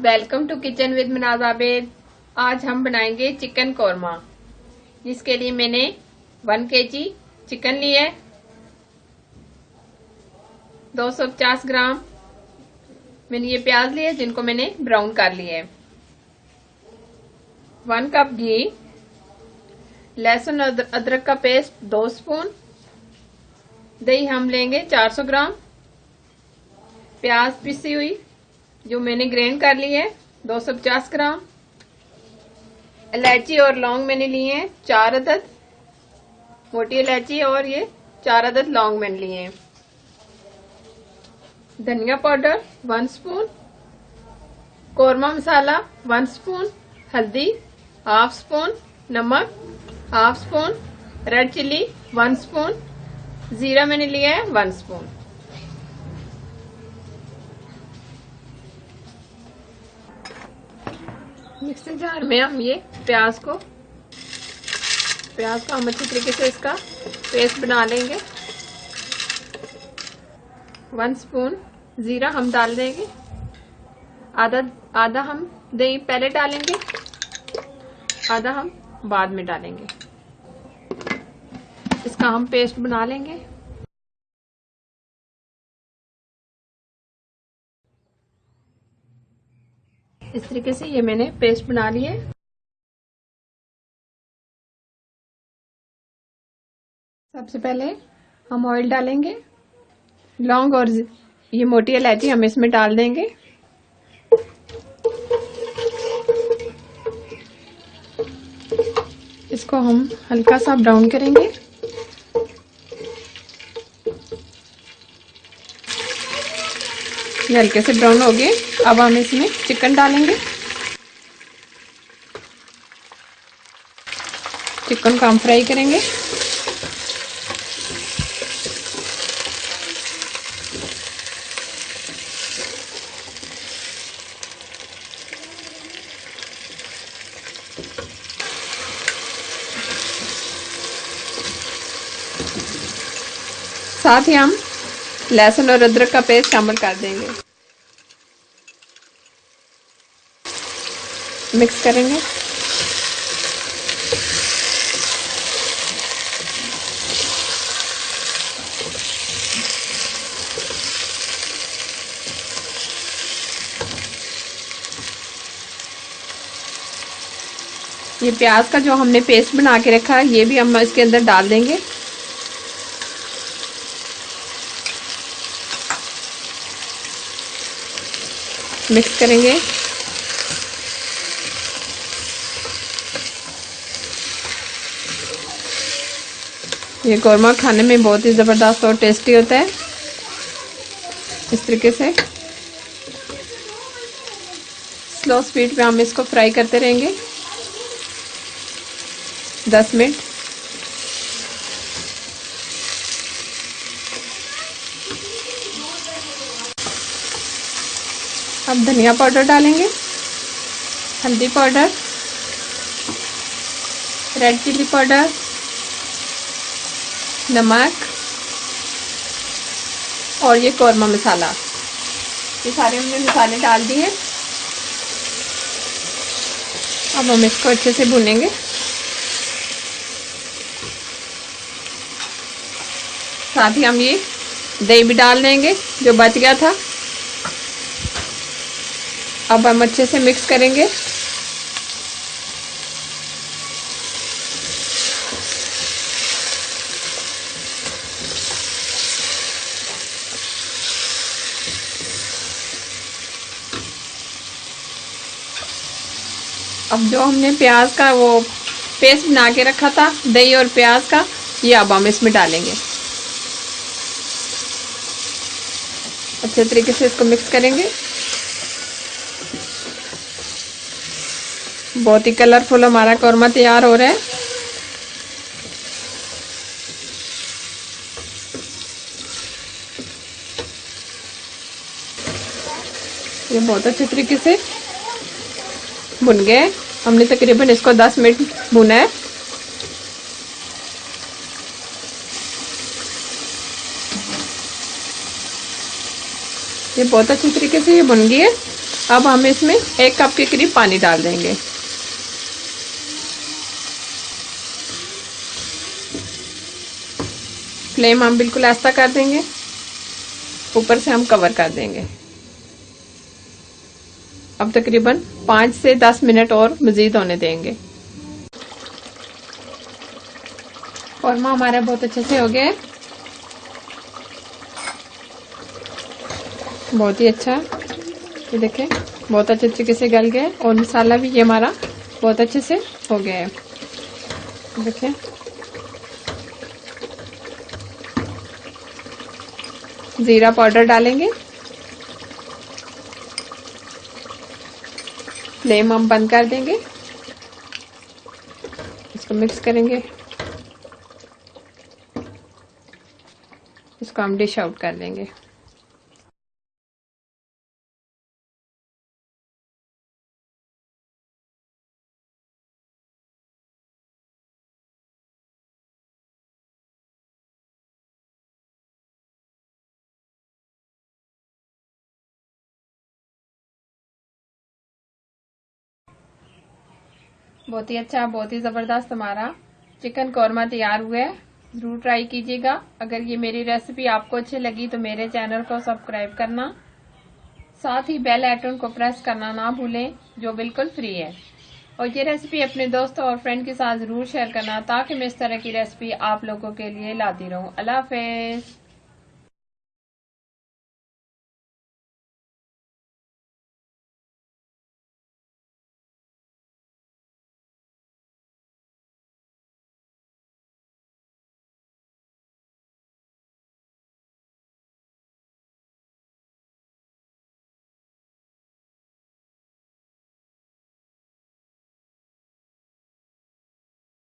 Welcome to kitchen with Minaj Abid. आज हम बनाएंगे चिकन कौरमा, जिसके लिए मैंने 1 kg चिकन लिया है, 250 ग्राम मैंने ये प्याज लिए जिनको मैंने ब्राउन कर लिया है, 1 कप घी, लहसुन अदरक का पेस्ट 2 स्पून, दही हम लेंगे 400 ग्राम, प्याज पिसी हुई जो मैंने ग्राइंड कर ली है 250 ग्राम, इलायची और लौंग मैंने लिए हैं 4 अदद, मोटी इलायची और ये 4 अदद लौंग मैंने लिए हैं, धनिया पाउडर 1 स्पून, कौरमा मसाला 1 स्पून, हल्दी 1/2 स्पून, नमक 1/2 स्पून, रेड चिल्ली 1 स्पून, जीरा मैंने लिया है 1 स्पून। मिक्सिंग जार में हम ये प्याज को हम अच्छी तरीके से इसका पेस्ट बना लेंगे। 1 स्पून जीरा हम डाल देंगे, आधा हम दही पहले डालेंगे, आधा हम बाद में डालेंगे। इसका हम पेस्ट बना लेंगे। इस तरीके से ये मैंने पेस्ट बना ली है। सबसे पहले हम ऑयल डालेंगे, लौंग और ये मोटी इलायची हम इसमें डाल देंगे। इसको हम हल्का सा ब्राउन करेंगे। ये हल्के से ब्राउन हो गए। अब हम इसमें चिकन डालेंगे। चिकन को हम फ्राई करेंगे। साथ ही हम लहसुन और अदरक का पेस्ट शामिल कर देंगे, मिक्स करेंगे। ये प्याज का जो हमने पेस्ट बना के रखा है ये भी हम इसके अंदर डाल देंगे। मिक्स करेंगे। ये कौरमा खाने में बहुत ही ज़बरदस्त और टेस्टी होता है। इस तरीके से स्लो स्पीड पे हम इसको फ्राई करते रहेंगे 10 मिनट। अब धनिया पाउडर डालेंगे, हल्दी पाउडर, रेड चिल्ली पाउडर, नमक और ये कौरमा मसाला। ये सारे हमने मसाले डाल दिए। अब हम इसको अच्छे से भूनेंगे। साथ ही हम ये दही भी डाल देंगे जो बच गया था। अब हम अच्छे से मिक्स करेंगे। अब जो हमने प्याज का वो पेस्ट बना के रखा था दही और प्याज का, ये अब हम इसमें डालेंगे। अच्छे तरीके से इसको मिक्स करेंगे। बहुत ही कलरफुल हमारा कौरमा तैयार हो रहा है। ये बहुत अच्छे तरीके से भुन गए। हमने तकरीबन इसको 10 मिनट भुना है। ये बहुत अच्छी तरीके से ये भुन गई है। अब हम इसमें 1 कप के करीब पानी डाल देंगे। फ्लेम हम बिल्कुल ऐसा कर देंगे, ऊपर से हम कवर कर देंगे। अब तकरीबन 5 से 10 मिनट और मजीद होने देंगे। कौरमा हमारा बहुत अच्छे से हो गया है, बहुत ही अच्छा। ये देखें बहुत अच्छे तरीके से गल गया और मसाला भी ये हमारा बहुत अच्छे से हो गया है। देखें जीरा पाउडर डालेंगे। फ्लेम हम बंद कर देंगे, इसको मिक्स करेंगे, इसको हम डिश आउट कर देंगे। बहुत ही अच्छा, बहुत ही जबरदस्त हमारा चिकन कौरमा तैयार हुआ है। जरूर ट्राई कीजिएगा। अगर ये मेरी रेसिपी आपको अच्छी लगी तो मेरे चैनल को सब्सक्राइब करना, साथ ही बेल आइकन को प्रेस करना ना भूलें, जो बिल्कुल फ्री है। और ये रेसिपी अपने दोस्तों और फ्रेंड के साथ जरूर शेयर करना, ताकि मैं इस तरह की रेसिपी आप लोगों के लिए लाती रहूं। अल्लाह हाफिज।